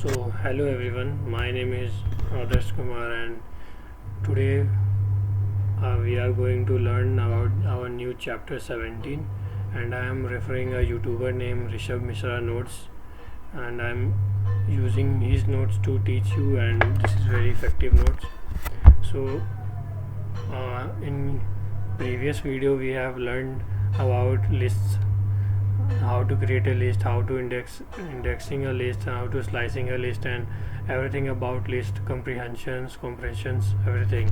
So, hello everyone, my name is Adarsh Kumar, and today we are going to learn about our new chapter 17. And I am referring a YouTuber named Rishabh Mishra Notes, and I am using his notes to teach you, and this is very effective notes. So, in previous video, we have learned about lists, how to create a list, how to indexing a list, how to slicing a list, and everything about list comprehensions, everything.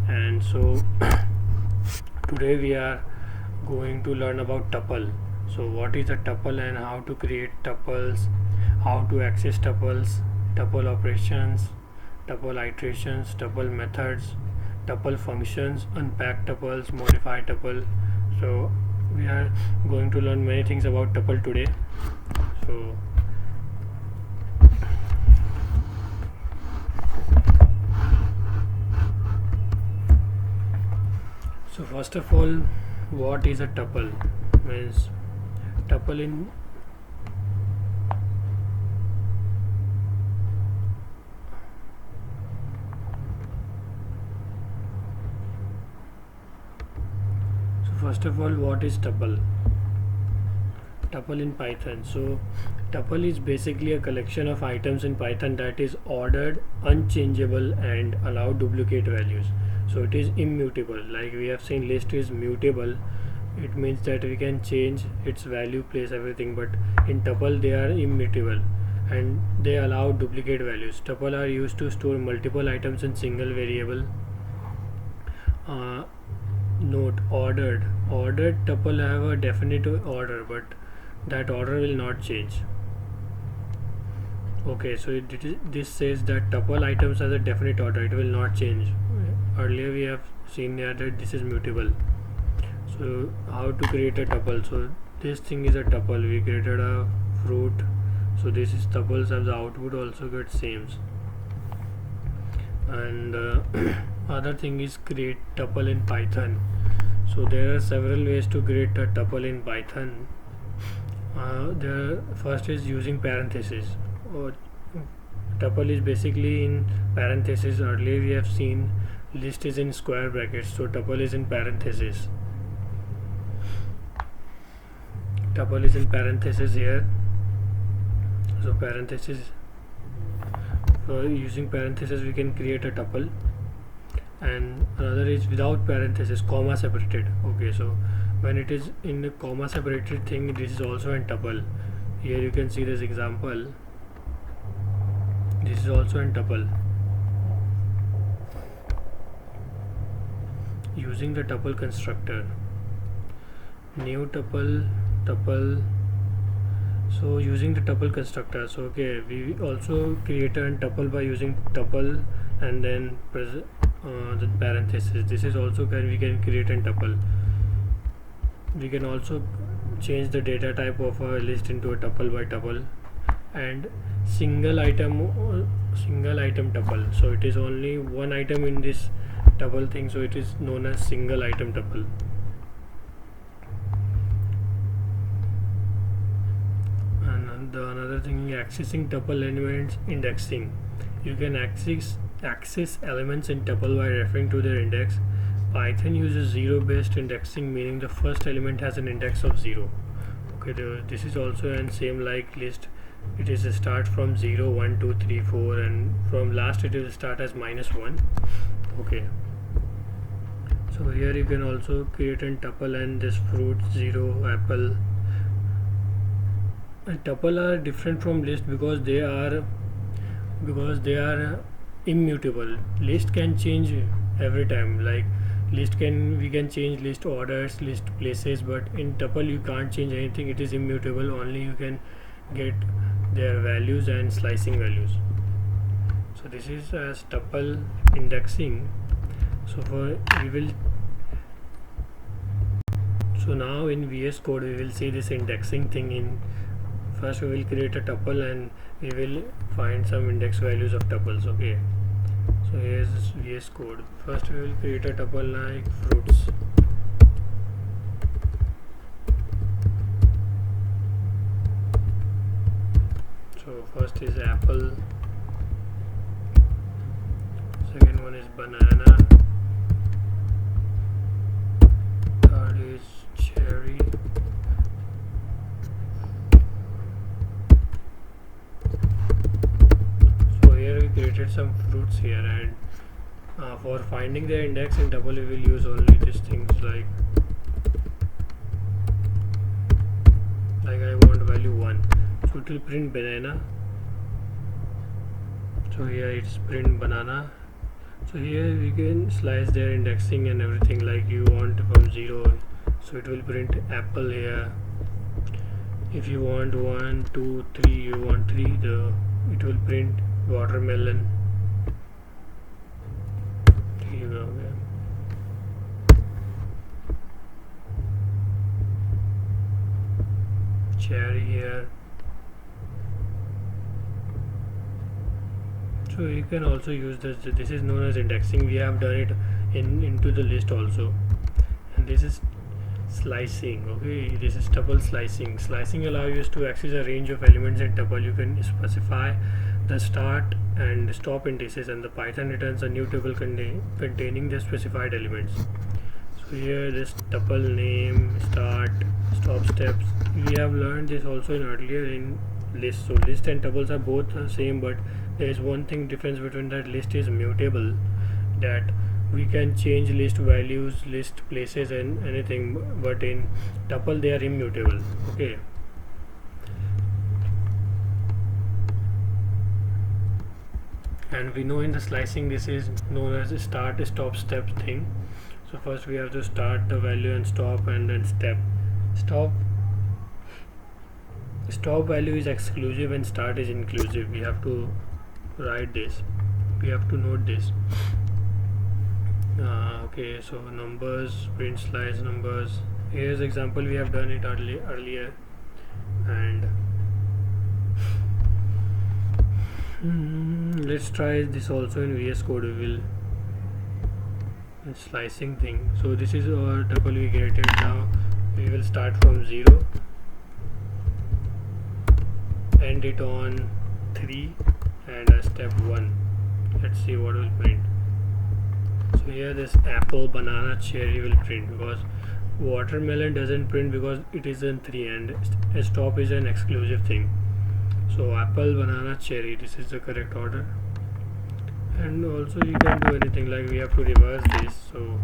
And so today we are going to learn about tuple. So what is a tuple and how to create tuples, how to access tuples, tuple operations, tuple iterations, tuple methods, tuple functions, unpack tuples, modify tuple. So we are going to learn many things about tuple today. So first of all, what is a tuple? Means tuple in first of all, what is tuple? Tuple in Python. So tuple is basically a collection of items in Python that is ordered, unchangeable, and allow duplicate values. So it is immutable. Like we have seen, list is mutable. It means that we can change its value, place everything. But in tuple, they are immutable, and they allow duplicate values. Tuple are used to store multiple items in single variable. Note: ordered tuple have a definite order, but that order will not change. Okay, so this says that tuple items has a definite order, it will not change. Earlier we have seen that this is mutable. So how to create a tuple? So this thing is a tuple. We created a fruit, so this is tuples, and the output also gets same. And other thing is create tuple in Python. So there are several ways to create a tuple in Python. The first is using parentheses. Tuple is basically in parentheses. Earlier we have seen list is in square brackets, so tuple is in parentheses. Tuple is in parentheses here. So parentheses. So using parentheses we can create a tuple. And another is without parentheses, comma separated. Okay, so when it is in the comma separated thing, this is also in tuple. Here you can see this example. This is also in tuple. Using the tuple constructor, new tuple. So using the tuple constructor, so okay, we also create a tuple by using tuple and then the parenthesis. This is also we can create a tuple. We can also change the data type of a list into a tuple by tuple. And single item tuple. So it is only one item in this tuple thing, so it is known as single item tuple. And the another thing is accessing tuple elements, indexing. You can access elements in tuple by referring to their index. Python uses zero based indexing, meaning the first element has an index of 0. Okay, this is also and same like list. It is a start from 0, 1, 2, 3, 4, and from last it will start as -1. Okay, so here you can also create a tuple, and this fruit 0, apple. And tuple are different from list because they are immutable. List can change every time. Like we can change list orders, list places, but in tuple you can't change anything. It is immutable. Only you can get their values and slicing values. So this is as tuple indexing. So now in VS Code we will see this indexing thing. In first we will create a tuple and we will find some index values of tuples. Okay, so here is VS Code. First we will create a tuple like fruits. So first is apple, second one is banana, third is cherry, so here we created some fruits here, and for finding the index in tuple we will use only these things like I want value 1, so it will print banana. So here it's print banana. So here we can slice their indexing and everything, like you want from 0, so it will print apple here. If you want 1, 2, 3, you want 3, it will print watermelon. Here you go. Cherry here. So you can also use this is known as indexing. We have done it into the list also. And this is slicing. Okay, this is tuple slicing. Slicing allows you to access a range of elements in tuple. You can specify the start and stop indices, and the Python returns a new tuple containing the specified elements. So here this tuple name, start, stop steps. We have learned this also in earlier in list. So list and tuples are both the same, but there is one thing difference between that. List is mutable, that we can change list values, list places and anything, but in tuple they are immutable. Okay, and we know in the slicing this is known as a start stop step thing. So first we have to start the value and stop, and then step. Stop value is exclusive and start is inclusive. We have to write this, we have to note this. Okay, so numbers, print slice numbers. Here's example, we have done it earlier, and let's try this also in VS Code. We will slicing thing. So this is our tuple we created. Now we will start from 0, end it on 3, and step 1. Let's see what will print. So here this apple, banana, cherry will print, because watermelon doesn't print because it is in 3, and a stop is an exclusive thing. So apple, banana, cherry, this is the correct order. And also you can do anything, like we have to reverse this, so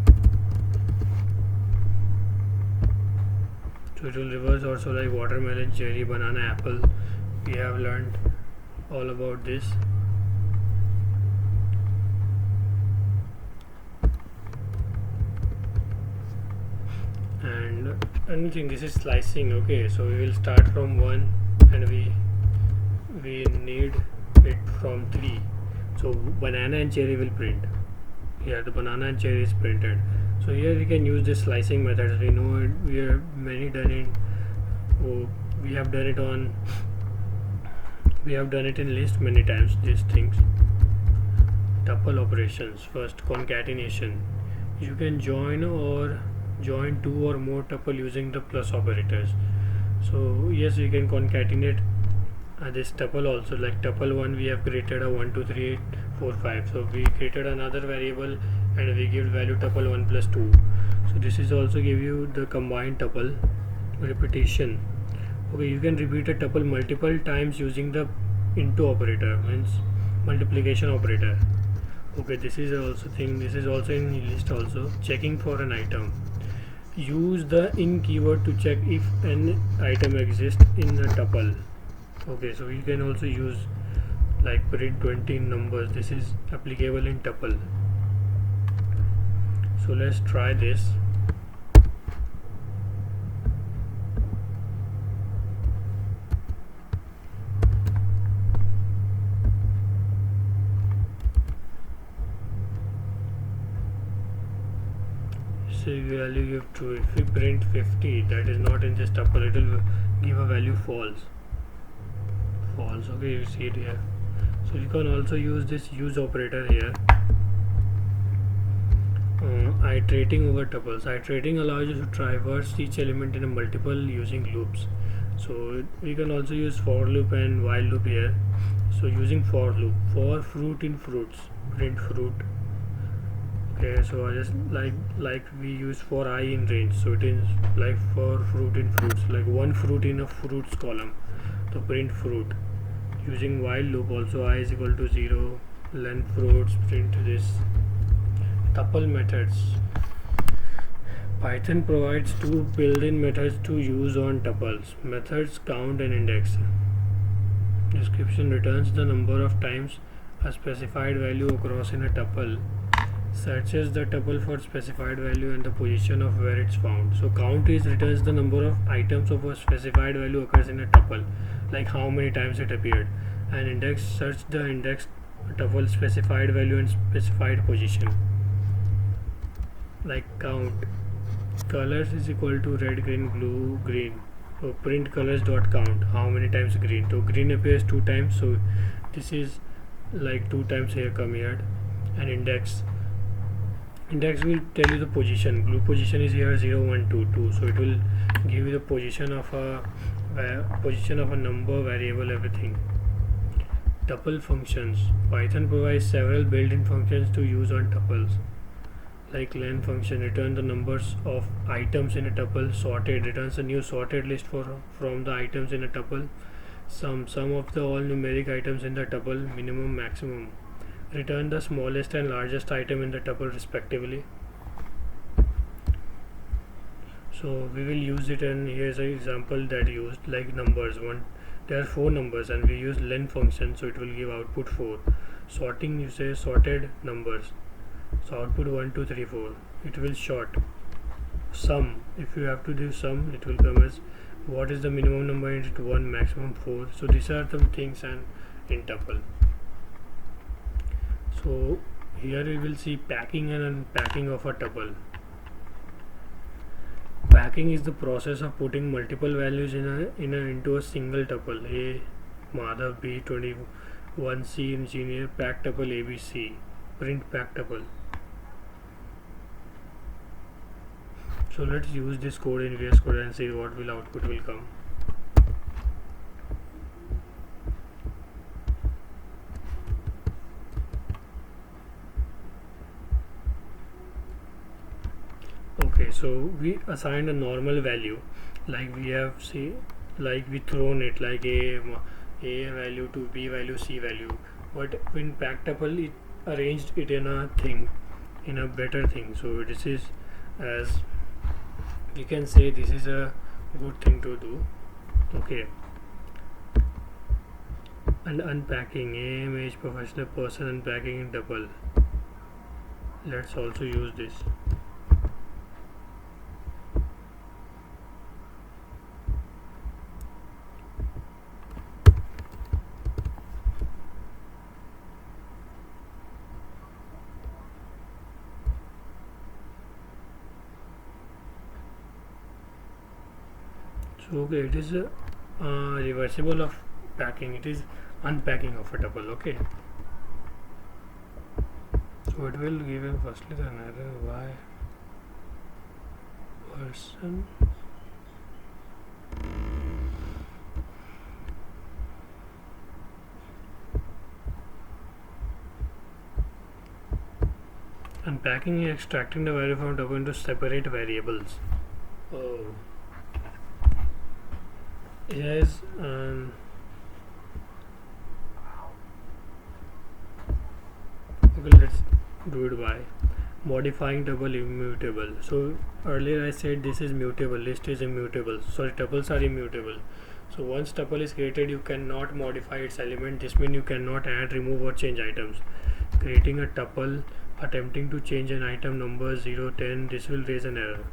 it will reverse also, like watermelon, cherry, banana, apple. We have learned all about this. And anything, this is slicing. Okay, so we will start from 1 and we need it from 3. So banana and cherry will print. Here the banana and cherry is printed. So here we can use this slicing methods. We know it, we have done it in list many times, these things. Tuple operations. First, concatenation. You can join two or more tuple using the plus operators. So yes, we can concatenate this tuple also, like tuple 1 we have created a 1 2 3 8 4 5. So we created another variable and we give value tuple 1 plus 2. So this is also give you the combined tuple repetition. Okay, you can repeat a tuple multiple times using the into operator, means multiplication operator. Okay, this is also thing, this is also in list also. Checking for an item. Use the in keyword to check if an item exists in a tuple. Okay, so you can also use like print 20 numbers. This is applicable in tuple. So let's try this. Say value give true. If we print 50, that is not in this tuple, it will give a value false. Okay, you see it here. So you can also use this use operator here. Iterating over tuples. Iterating allows you to traverse each element in a multiple using loops. So we can also use for loop and while loop here. So using for loop, for fruit in fruits, print fruit. Okay, so I just like we use for I in range, so it is like for fruit in fruits, like one fruit in a fruits column, so print fruit. Using while loop, also I is equal to 0, length fruits, print this. Tuple methods. Python provides two built-in methods to use on tuples. Methods count and index. Description returns the number of times a specified value occurs in a tuple, searches the tuple for specified value and the position of where it's found. So count is returns the number of items of a specified value occurs in a tuple, like how many times it appeared. And index search the index tuple specified value and specified position. Like count, colors is equal to red, green, blue, green. So print colors dot count, how many times green. So green appears 2 times, so this is like 2 times here come here. And index will tell you the position. Blue position is here 0, 1, 2, 2, so it will give you the position of a number, variable, everything. Tuple functions. Python provides several built-in functions to use on tuples. Like len function, return the numbers of items in a tuple. Sorted returns a new sorted list from the items in a tuple. Sum of the all numeric items in the tuple, minimum, maximum. Return the smallest and largest item in the tuple respectively. So we will use it, and here's an example that used like numbers. There are 4 numbers and we use len function, so it will give output 4. Sorting, you say sorted numbers, so output 1, 2, 3, 4. It will sort. Sum, if you have to do sum, it will come as what is the minimum number in it, 1, maximum 4. So these are some things and in tuple. So here we will see packing and unpacking of a tuple. Packing is the process of putting multiple values into a single tuple. A Madhav, B 21, C engineer, pack tuple ABC, print pack tuple. So let's use this code in VS Code and see what will output will come. Okay, so we assigned a normal value, like we have like we thrown it like a value to B value, C value, but in pack tuple it arranged it in a better thing. So this is, as you can say, this is a good thing to do. Okay, and unpacking, AMH professional person unpacking in tuple. Let's also use this. So okay, it is a reversible of packing. It is unpacking of a tuple. Okay, so it will give you firstly the error y person unpacking is extracting the value from tuple into separate variables. Oh. Yes, okay, let's do it by modifying tuple immutable. So earlier I said this is mutable, list is immutable. Sorry, tuples are immutable. So once tuple is created, you cannot modify its element. This means you cannot add, remove or change items. Creating a tuple, attempting to change an item number 0, 10, this will raise an error.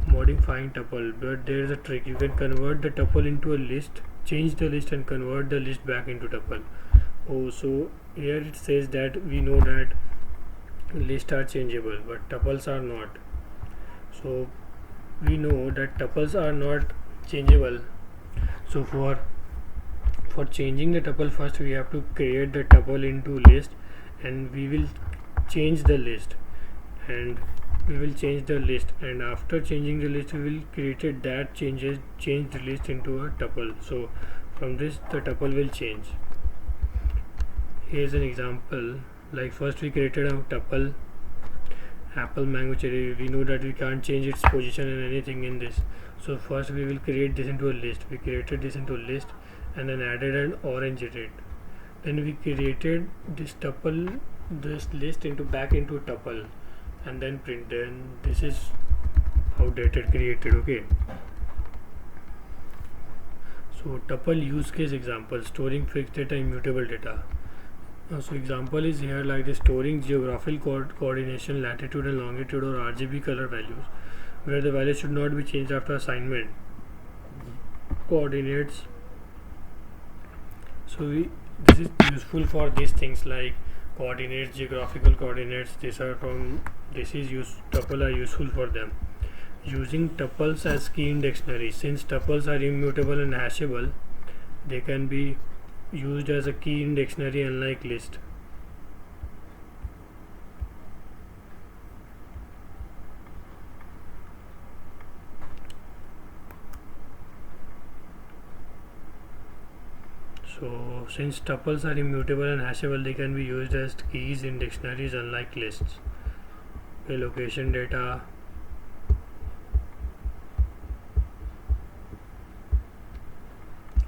Modifying tuple, but there is a trick. You can convert the tuple into a list, change the list and convert the list back into tuple. Oh, so here it says that we know that lists are changeable but tuples are not. So we know that tuples are not changeable. So for changing the tuple, first we have to create the tuple into list and we will change the list, and we will change the list, and after changing the list we will create that change the list into a tuple. So from this the tuple will change. Here's an example. Like first we created a tuple apple, mango, cherry. We know that we can't change its position and anything in this, so first we will create this into a list. We created this into a list and then added an orange in it. Then we created this tuple, this list into back into tuple, and then print. Then this is how data created. Okay, so tuple use case example: storing fixed data, immutable data. So example is here like the storing geographical coordination, latitude and longitude or RGB color values, where the value should not be changed after assignment. Coordinates. So this is useful for these things like coordinates, geographical coordinates. Tuple are useful for them. Using tuples as key in dictionary. Since tuples are immutable and hashable, they can be used as a key in dictionary unlike list. So since tuples are immutable and hashable, they can be used as keys in dictionaries unlike lists. Okay, location data.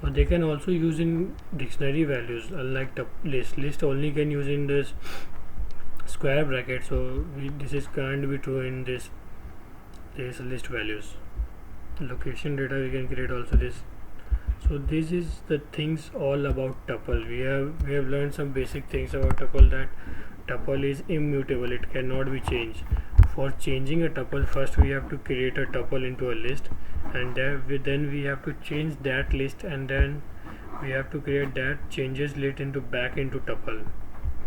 Or they can also use in dictionary values unlike list only can use in this square bracket. So this is can't be true in this list values. Location data we can create also this. So this is the things all about tuple. We have learned some basic things about tuple, that tuple is immutable, it cannot be changed. For changing a tuple, first we have to create a tuple into a list, and then we have to change that list, and then we have to create that changes list into back into tuple.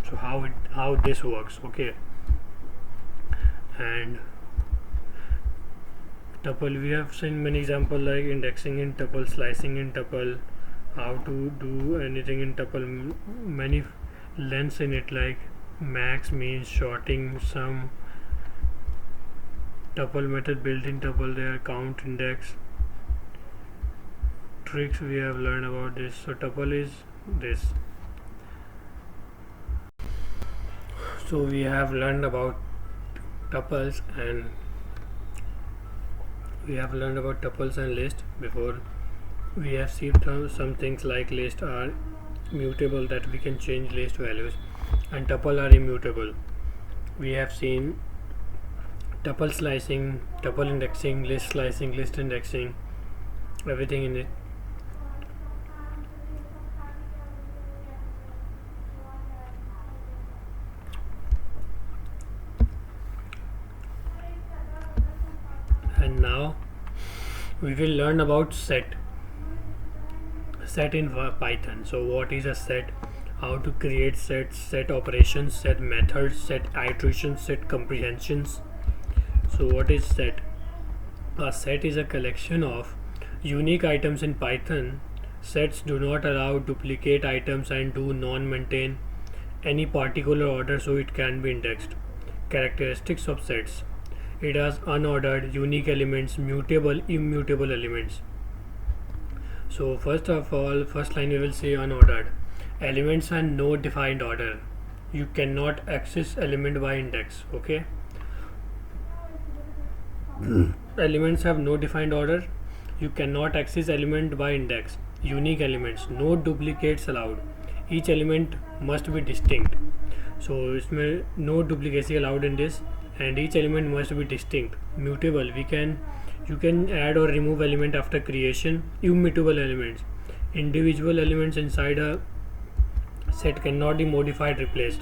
So how this works. Okay, and tuple we have seen many examples like indexing in tuple, slicing in tuple, how to do anything in tuple, many lengths in it like max, mean, sorting, sum. Tuple method built in tuple, there count, index, tricks we have learned about this. So tuple is this. So we have learned about tuples and list. Before we have seen some things like list are mutable, that we can change list values, and tuple are immutable. We have seen tuple slicing, tuple indexing, list slicing, list indexing, everything in it. And now we will learn about set in Python. So what is a set, how to create sets, set operations, set methods, set iterations, set comprehensions. So what is set? A set is a collection of unique items in Python. Sets do not allow duplicate items and do not maintain any particular order, so it can be indexed. Characteristics of sets: it has unordered, unique elements, mutable, immutable elements. So first of all, first line we will say unordered. Elements have no defined order. You cannot access element by index. Okay. Elements have no defined order. You cannot access element by index. Unique elements, no duplicates allowed. Each element must be distinct. So इसमें no duplicacy allowed in this, and each element must be distinct. Mutable, you can add or remove element after creation. Immutable elements, individual elements inside a set cannot be modified, replaced.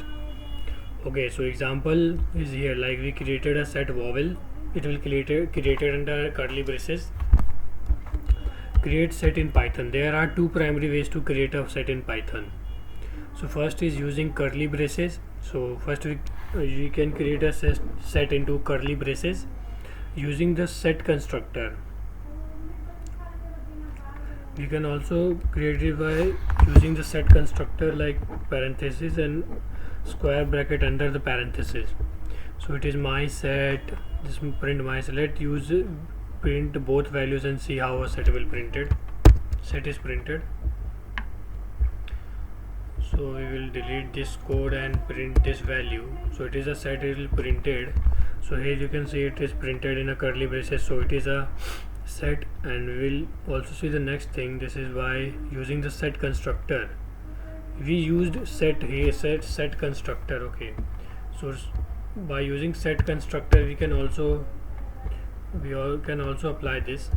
Okay, so example is here, like we created a set vowel, it will created under curly braces. Create set in Python. There are two primary ways to create a set in Python. So first is using curly braces. So first we can create a set into curly braces using the set constructor. We can also create it by using the set constructor like parenthesis and square bracket under the parenthesis. So it is my set, just print my set. Let's use print both values and see how a set will printed. Set is printed. So we will delete this code and print this value. So it is a set, it will printed. So here you can see it is printed in a curly braces, so it is a set. And we will also see the next thing. This is by using the set constructor. We used set here, set constructor. Okay, so by using set constructor we can also apply this.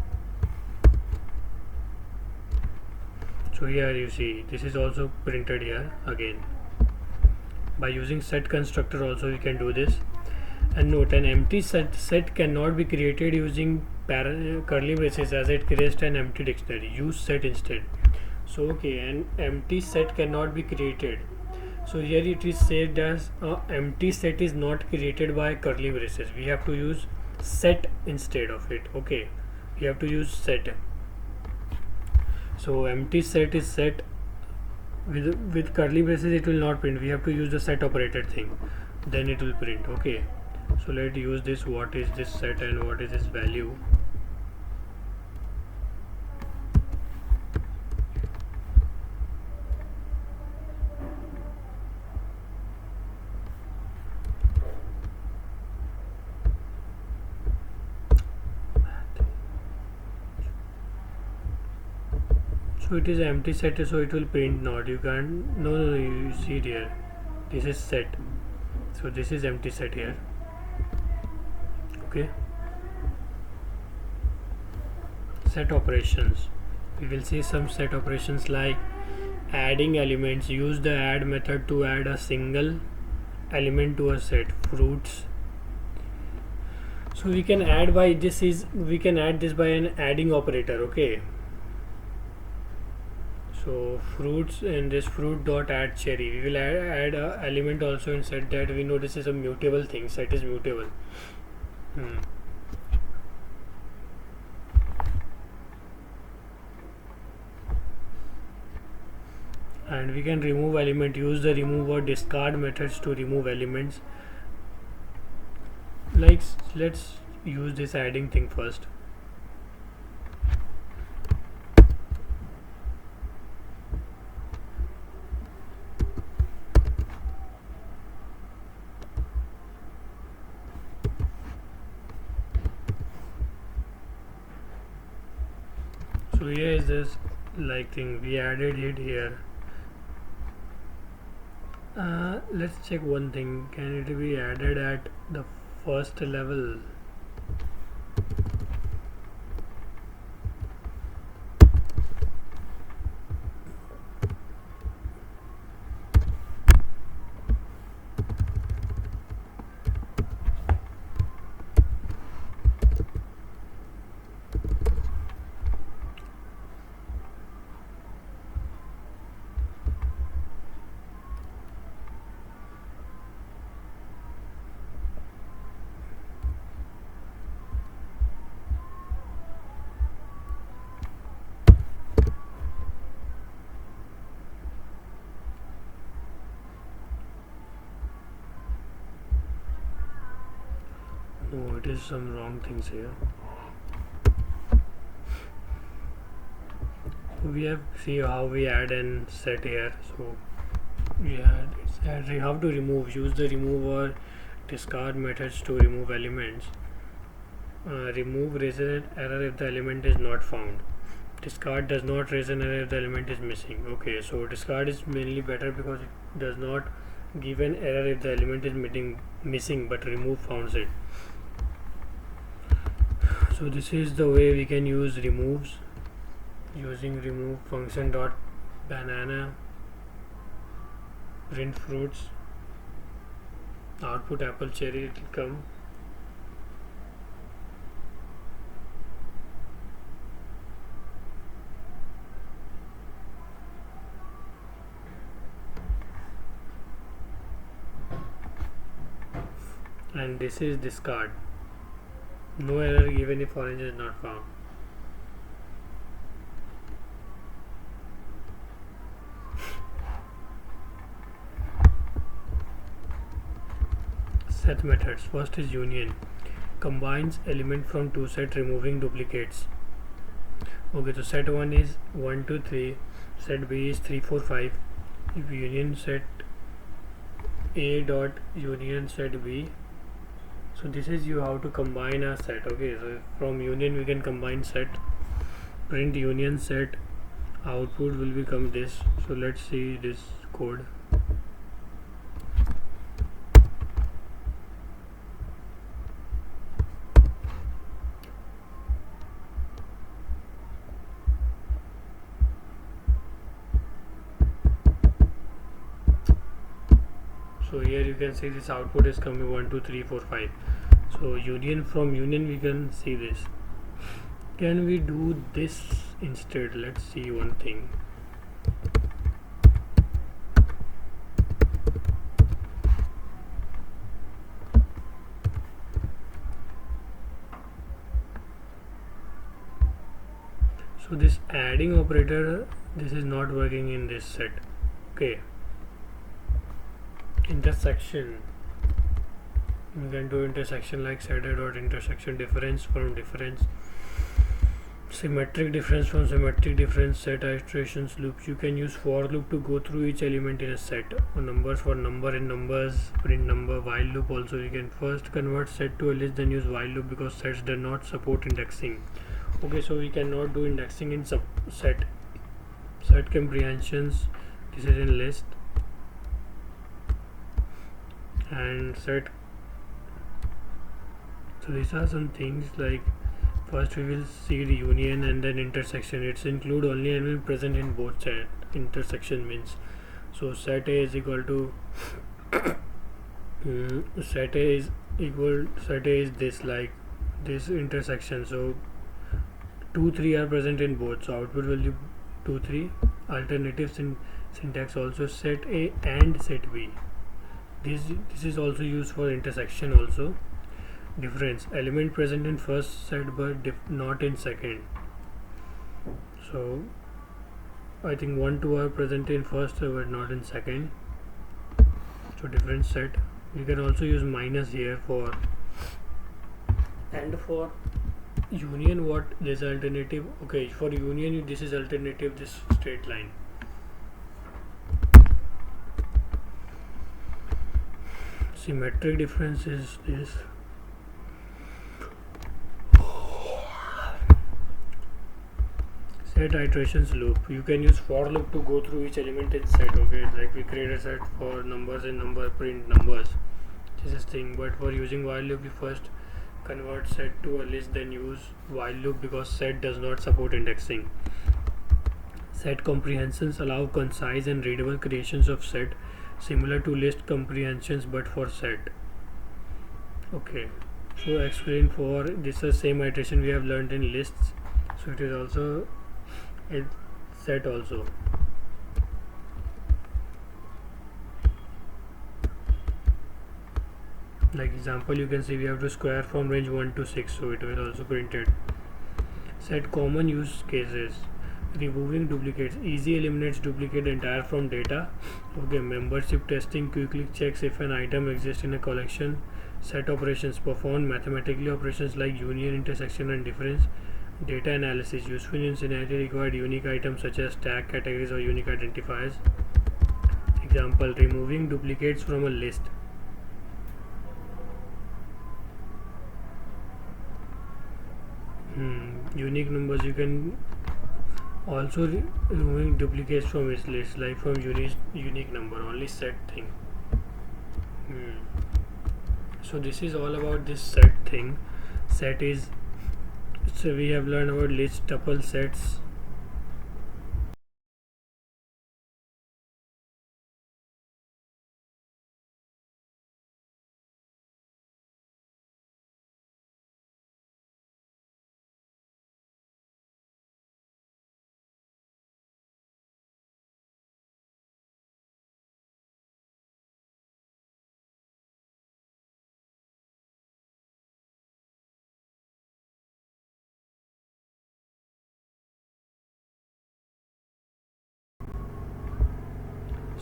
So here you see this is also printed here again. By using set constructor also we can do this. And note, an empty set cannot be created using curly braces, as it creates an empty dictionary. Use set instead. So okay, an empty set cannot be created. So here it is said as empty set is not created by curly braces. We have to use set instead of it. Okay, we have to use set. So empty set is set with curly braces, it will not print. We have to use the set operated thing, then it will print. Okay, so let's use this. What is this set and what is this value? So it is empty set, so it will print not. You can't, no, you see here, this is set, so this is empty set here. Okay, set operations, we will see some set operations like adding elements. Use the add method to add a single element to a set. Fruits, so we can add by this is, we can add this by an adding operator. Okay, so fruits, and this fruit dot add cherry, we will add a element also in set. That we know this is a mutable thing, set is mutable. And we can remove element. Use the remove or discard methods to remove elements. Like, let's use this adding thing first. So here is this like thing, we added it here. Let's check one thing, can it be added at the first level? No, it is some wrong things here. We have see how we add and set here. So yeah, we have to remove. Use the remove or discard methods to remove elements. Remove raises an error if the element is not found. Discard does not raise an error if the element is missing. Okay, so discard is mainly better because it does not give an error if the element is missing, but remove founds it. So this is the way we can use removes, using remove function dot banana, print fruits, output apple cherry, it will come. And this is discard, no error given if orange is not found. set methods. First is union, combines element from two set, removing duplicates. Okay, so set 1 is 1 2 3, set B is 3 4 5. If union set A dot union set B, so this is you how to combine a set. Okay, so from union we can combine set. Print union set, output will become this. So let's see this code. So here you can see this output is coming 1 2 3 4 5. So union, from union we can see this. Can we do this instead? Let's see one thing. So this adding operator, this is not working in this set. Okay, intersection, we can do intersection like set a dot intersection, difference from difference, symmetric difference from symmetric difference, set iterations loops. You can use for loop to go through each element in a set, or numbers for number in numbers, print number, while loop also. You can first convert set to a list, then use while loop because sets do not support indexing. Okay, so we cannot do indexing in set comprehensions. This is in list and set. So these are some things like, first we will see the union and then intersection. It's include only and will present in both set. Intersection means, so set A is equal to set A is this, like this intersection. So 2 3 are present in both, so output will be 2 3. Alternative syntax also, set A and set B. This is also used for intersection also. Difference, element present in first set but not in second. So I think 1 2 are present in first but not in second. So different set. You can also use minus here for, and for union what this alternative. Okay, for union this is alternative, this straight line. Symmetric difference is this. Set iterations loop, you can use for loop to go through each element in set. Okay, like we create a set for numbers in number, print numbers, this is thing. But for using while loop, we first convert set to a list, then use while loop because set does not support indexing. Set comprehensions allow concise and readable creations of set, similar to list comprehensions but for set. Okay, so explain for this is same iteration we have learned in lists, so it is also a set also. Like example, you can see we have to square from range 1 to 6, so it will also printed. Set common use cases, removing duplicates, easy eliminates duplicate entire from data. Okay, membership testing quickly checks if an item exists in a collection. Set operations, perform mathematically operations like union, intersection and difference. Data analysis, useful in scenario required unique items such as tag categories or unique identifiers. Example, removing duplicates from a list. Unique numbers, you can also removing duplicates from its list, like from unique number, only set thing. So this is all about this set thing. Set is, so we have learned about list, tuple, sets.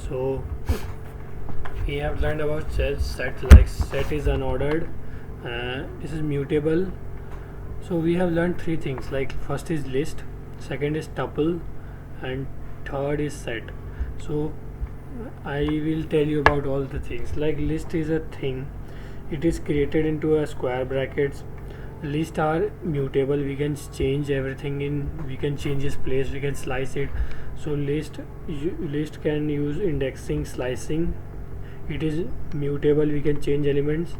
So we have learned about set, like set is unordered, this is mutable. So we have learned three things, like first is list, second is tuple, and third is set. So I will tell you about all the things. Like list is a thing, it is created into a square brackets. List are mutable, we can change everything in, we can change its place, we can slice it. So list can use indexing, slicing. It is mutable, we can change elements,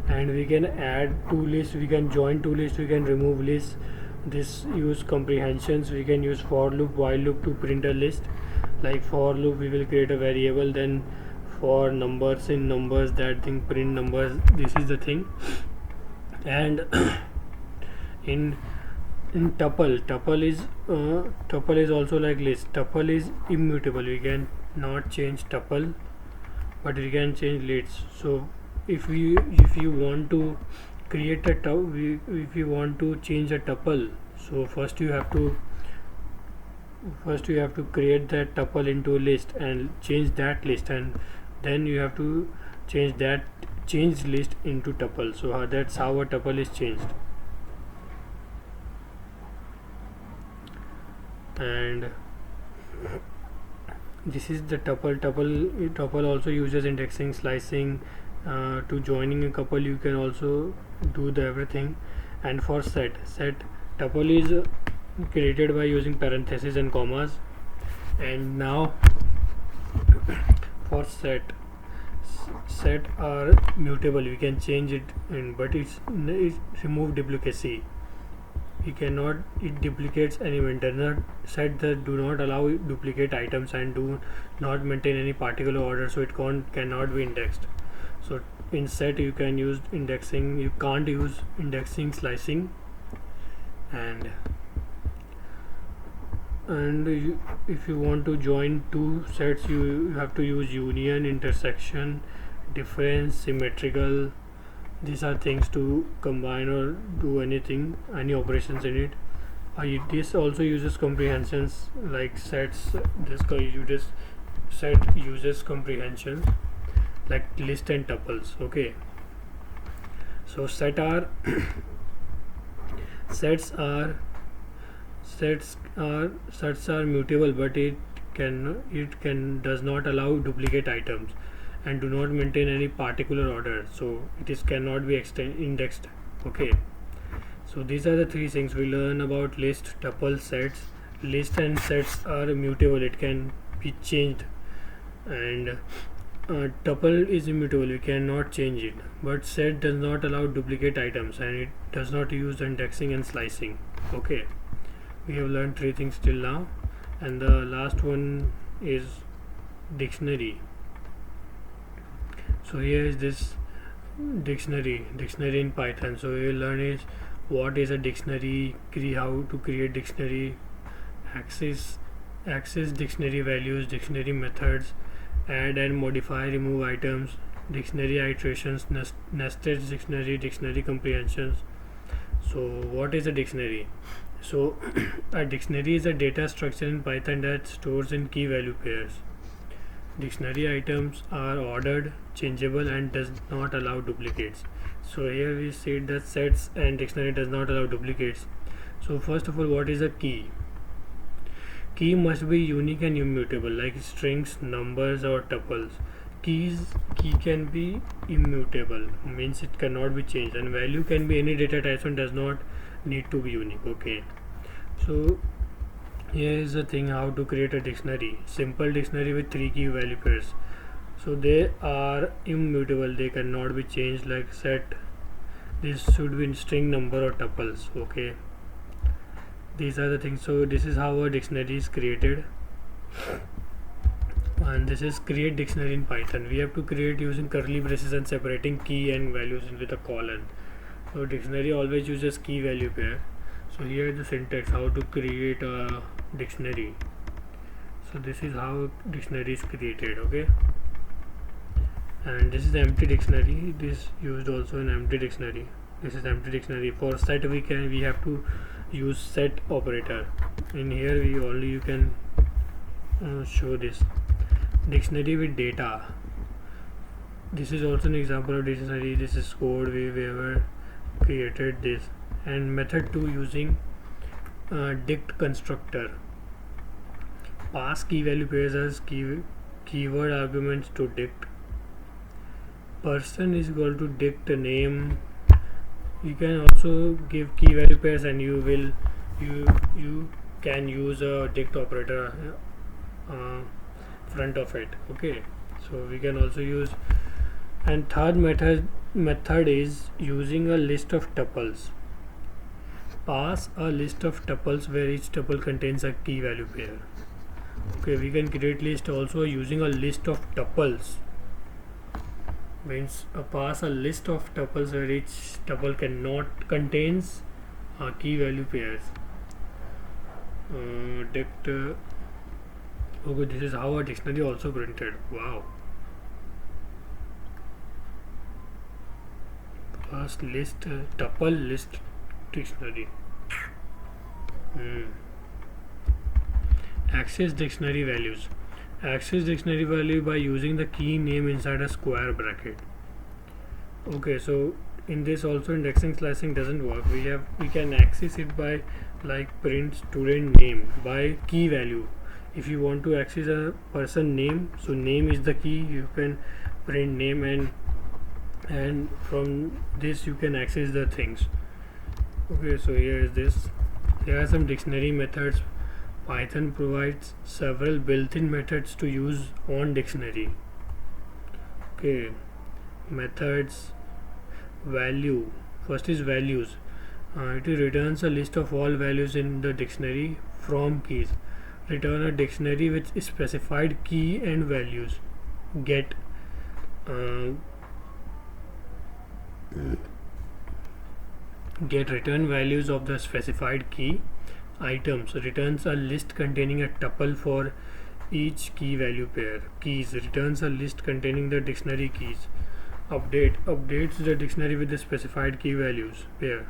and we can add two lists, we can join two lists, we can remove lists. This use comprehensions, we can use for loop, while loop to print a list. Like for loop we will create a variable, then for numbers, in numbers that thing print numbers, this is the thing. And in tuple is also like list. Tuple is immutable, we can not change tuple, but we can change lists. So if you want to create a if you want to change a tuple, so first you have to create that tuple into a list and change that list, and then you have to change that changed list into tuple. So that's how a tuple is changed. And this is the tuple also uses indexing, slicing, to joining a couple, you can also do the everything. And for set tuple is created by using parentheses and commas. And now for set are mutable, we can change it, but it's remove duplicacy. We cannot, it duplicates element, does not, set that do not allow duplicate items and do not maintain any particular order, so it cannot be indexed. So in set you can use indexing, you can't use indexing, slicing. And if you want to join two sets, you have to use union, intersection, difference, symmetrical. These are things to combine or do anything, any operations in it. This also uses comprehensions, like sets. Set uses comprehensions like list and tuples. Okay, so sets are mutable, but it does not allow duplicate items and do not maintain any particular order, so it cannot be indexed. Okay, so these are the three things we learn about list, tuple, sets. List and sets are mutable, it can be changed, and tuple is immutable, we cannot change it, but set does not allow duplicate items and it does not use indexing and slicing. Okay, we have learned three things till now, and the last one is dictionary. So here is this dictionary in Python. So we will learn is what is a dictionary, how to create dictionary, access dictionary values, dictionary methods, add and modify, remove items, dictionary iterations, nested dictionary comprehensions. So what is a dictionary? So a dictionary is a data structure in Python that stores in key value pairs. Dictionary items are ordered, changeable, and does not allow duplicates. So here we said that sets and dictionary does not allow duplicates. So first of all, what is a key? Key must be unique and immutable, like strings, numbers, or tuples. Key can be immutable, means it cannot be changed, and value can be any data type and does not need to be unique. Okay, so here is the thing how to create a dictionary. Simple dictionary with 3 key value pairs. So they are immutable, they cannot be changed, like set. This should be in string, number, or tuples. Okay, these are the things. So this is how a dictionary is created, and this is create dictionary in Python. We have to create using curly braces and separating key and values with a colon. So dictionary always uses key value pair. So here is the syntax how to create a dictionary. So this is how dictionary is created. Okay, and this is empty dictionary. This used also in empty dictionary. This is empty dictionary. For set we have to use set operator. In here you can show this dictionary with data. this is also an example of dictionary. This is code we ever created this. And method 2, using dict constructor. Pass key value pairs as keyword arguments to dict. Person is equal to dict name. You can also give key value pairs, and you can use a dict operator front of it. Okay, so we can also use. And third method is using a list of tuples. Pass a list of tuples where each tuple contains a key value pair. Okay, we can create list also using a list of tuples. Means pass a list of tuples where each tuple contains key value pairs. Dict. Okay, this is how a dictionary also printed. Wow. Pass list tuple list dictionary. Access dictionary values. Access dictionary value by using the key name inside a square bracket. Okay, so in this also indexing slicing doesn't work. We can access it by like print student name by key value. If you want to access a person name, so name is the key, you can print name, and from this you can access the things. Okay, so here is this. There are some dictionary methods. Python provides several built-in methods to use on dictionary. Okay, methods. Value. First is values. It returns a list of all values in the dictionary from keys. Return a dictionary with specified key and values. Get. Get return values of the specified key. Items returns a list containing a tuple for each key value pair. Keys returns a list containing the dictionary keys. Update updates the dictionary with the specified key values pair.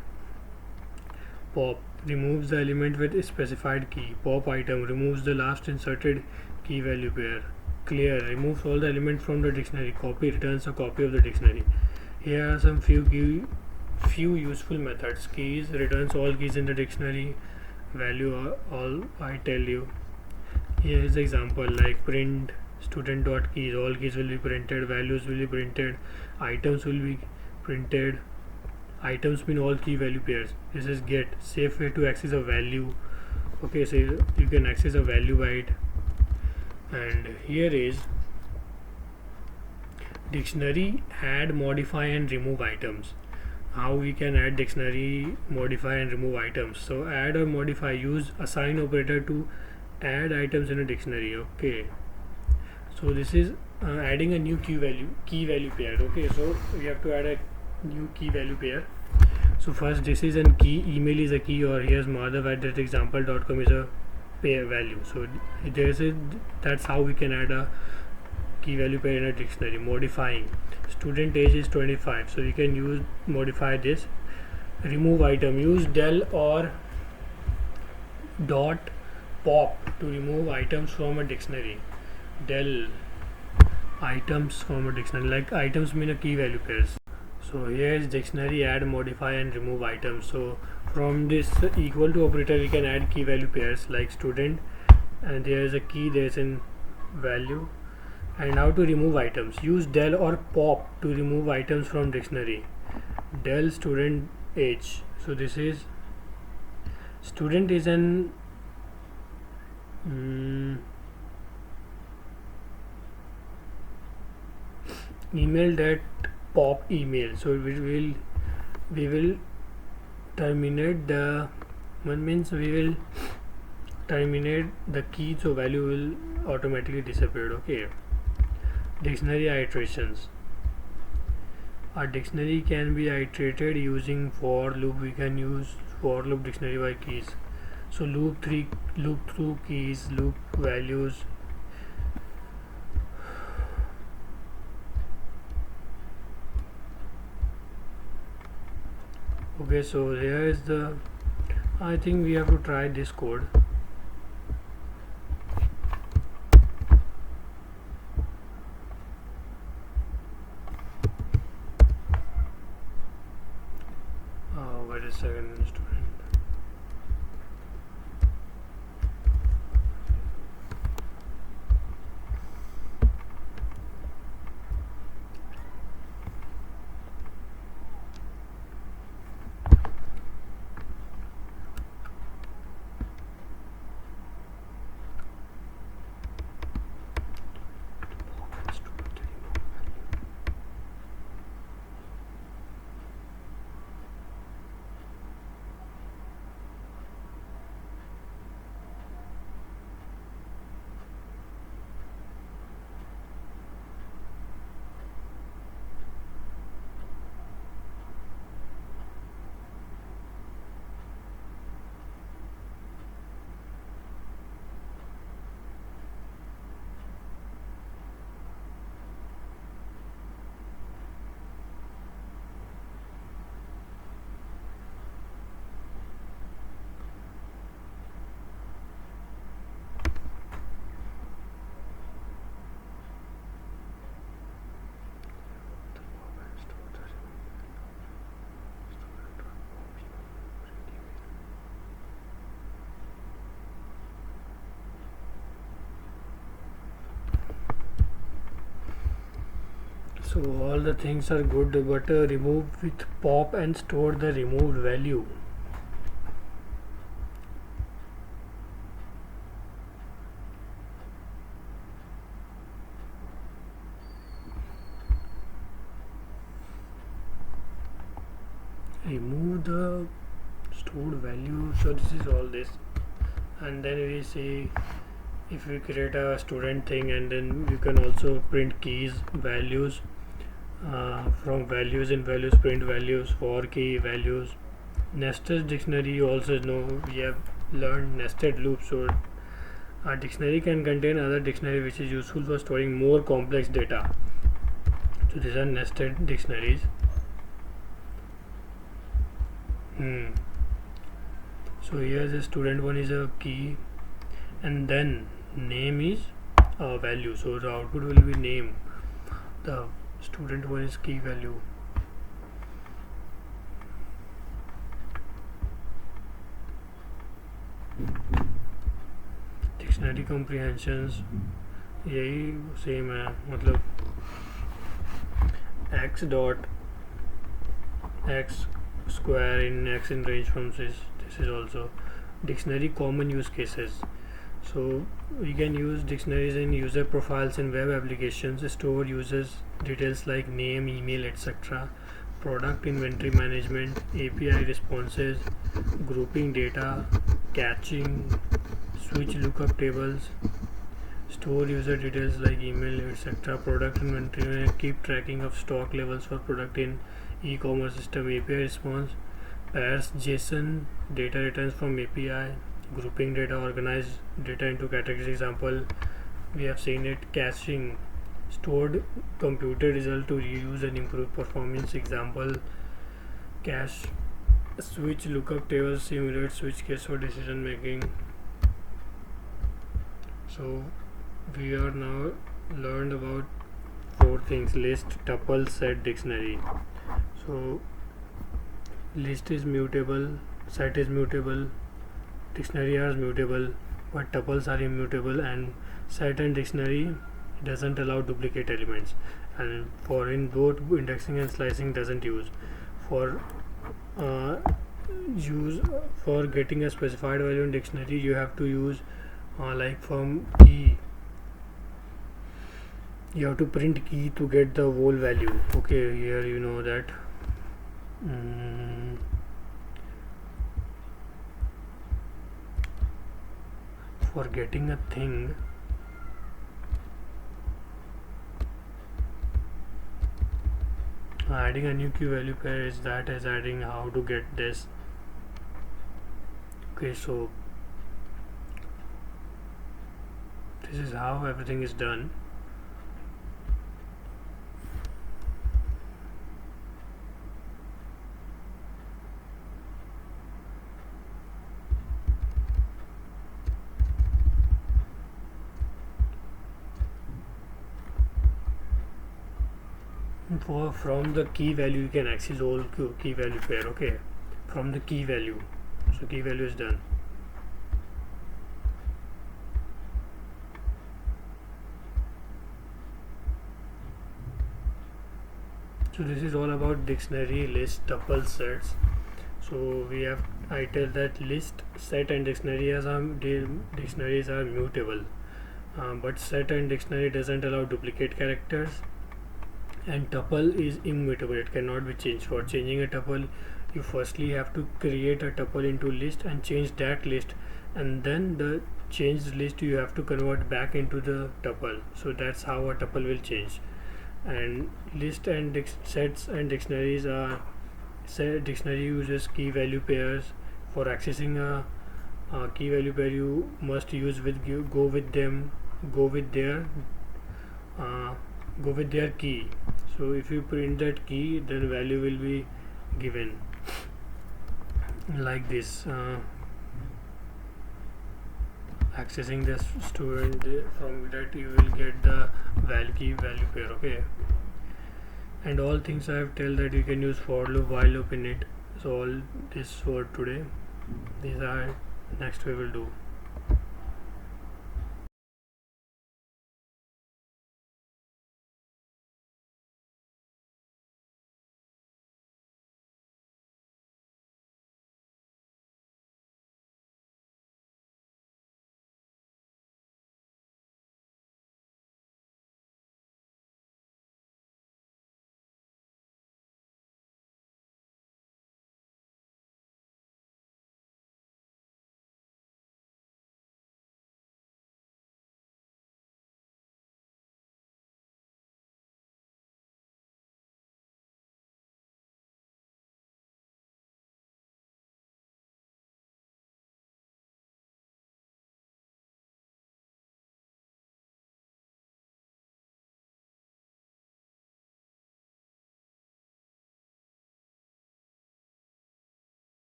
Pop removes the element with a specified key. Pop item removes the last inserted key value pair. Clear removes all the elements from the dictionary. Copy returns a copy of the dictionary. Here are some few useful methods. Keys returns all keys in the dictionary. Value all I tell you. Here is the example like print student.keys. All keys will be printed. Values will be printed. Items will be printed. Items mean all key value pairs. This is get safe way to access a value. Okay, so you can access a value by it. And here is dictionary add, modify and remove items. How we can add dictionary, modify and remove items. So add or modify, use assign operator to add items in a dictionary. Okay, so this is adding a new key value pair. Okay, so we have to add a new key value pair. So first this is a key, email is a key, or here's madhav@example.com is a pair value. So that's how we can add a key value pair in a dictionary. Modifying, student age is 25, so you can modify this. Remove item, use del or dot pop to remove items from a dictionary. Del items from a dictionary, like items mean a key value pairs. So here is dictionary add, modify and remove items. So from this equal to operator we can add key value pairs like student, and there is a key, there is a value. And how to remove items, use del or pop to remove items from dictionary. Del student age, so this is student is an email that pop email. So we will terminate the one, means we will terminate the key, so value will automatically disappear. Okay, dictionary iterations. A dictionary can be iterated using for loop. We can use for loop dictionary by keys. So loop through keys, loop values. Okay, so here is the, I think we have to try this code. second student. So all the things are good, but remove with pop and store the removed value. Remove the stored value. So this is all this, and then we say if we create a student thing, and then you can also print keys, values. From values in values, print values for key values. Nested dictionary, you also know we have learned nested loops. So a dictionary can contain other dictionary which is useful for storing more complex data. So these are nested dictionaries. So here the student one is a key, and then name is a value. So the output will be name. The student one is key value. Dictionary comprehensions यही same है, मतलब x dot x square in x in range from this is also dictionary common use cases. So we can use dictionaries in user profiles in web applications, store users details like name, email, etc., product inventory management, API responses, grouping data, caching, switch lookup tables, store user details like email, etc., product inventory, keep tracking of stock levels for product in e-commerce system, API response, parse JSON, data returns from API, grouping data, organize data into categories. Example, we have seen it, caching, stored computed result to reuse and improve performance. Example, cache, switch lookup tables, simulate switch case for decision making. So we are now learned about 4 things: list, tuple, set, dictionary. So list is mutable, set is mutable, dictionary are mutable, but tuples are immutable, and set and dictionary doesn't allow duplicate elements, and for in both indexing and slicing doesn't use. For use for getting a specified value in dictionary, you have to use like from key, you have to print key to get the whole value. Okay, here you know that. For getting a thing, adding a new key value pair is that as adding how to get this. Okay, so this is how everything is done. From the key value you can access all key value pair. Okay, from the key value. So key value is done. So this is all about dictionary, list, tuple, sets. So I tell that list, set and dictionaries are mutable, but set and dictionary doesn't allow duplicate characters, and tuple is immutable, it cannot be changed. For changing a tuple, you firstly have to create a tuple into list and change that list, and then the changed list you have to convert back into the tuple. So that's how a tuple will change. And list and sets and dictionaries are dictionary uses key value pairs. For accessing a key value pair, you must use go with their key. So if you print that key, then value will be given like this. Accessing the student, from that you will get the key value pair. Okay, and all things I have tell that you can use for loop, while loop in it. So all this for today. These are next we will do.